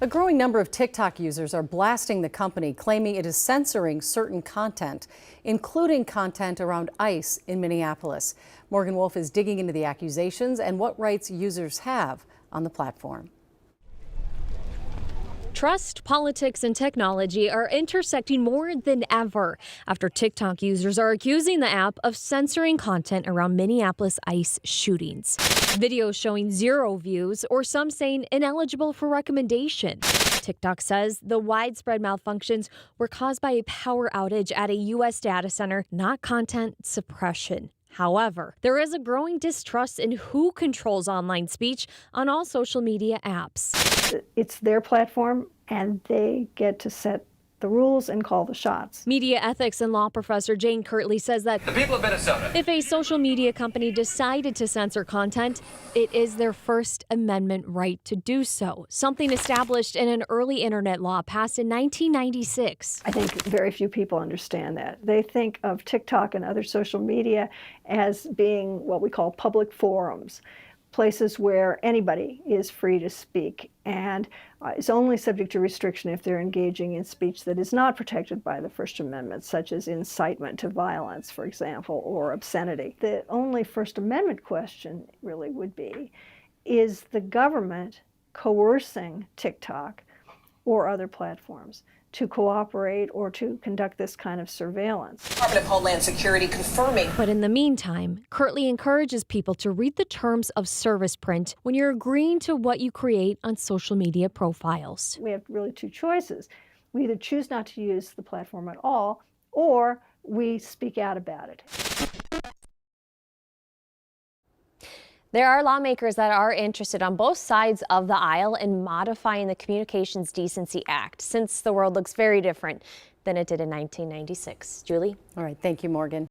A growing number of TikTok users are blasting the company, claiming it is censoring certain content, including content around ICE in Minneapolis. Morgan Wolf is digging into the accusations and what rights users have on the platform. Trust, politics, and technology are intersecting more than ever after TikTok users are accusing the app of censoring content around Minneapolis ICE shootings. Videos showing 0 views or some saying ineligible for recommendation. TikTok says the widespread malfunctions were caused by a power outage at a U.S. data center, not content suppression. However, there is a growing distrust in who controls online speech on all social media apps. It's their platform, and they get to set the rules and call the shots. Media ethics and law professor Jane Kirtley says that the people of Minnesota, if a social media company decided to censor content, it is their First Amendment right to do so, something established in an early internet law passed in 1996. I think very few people understand that. They think of TikTok and other social media as being what we call public forums, places where anybody is free to speak and is only subject to restriction if they're engaging in speech that is not protected by the First Amendment, such as incitement to violence, for example, or obscenity. The only First Amendment question really would be, is the government coercing TikTok or other platforms to cooperate or to conduct this kind of surveillance? Department of Homeland Security confirming. But in the meantime, Kirtley encourages people to read the terms of service print when you're agreeing to what you create on social media profiles. We have really 2 choices. We either choose not to use the platform at all, or we speak out about it. There are lawmakers that are interested on both sides of the aisle in modifying the Communications Decency Act, since the world looks very different than it did in 1996. Julie? All right, thank you, Morgan.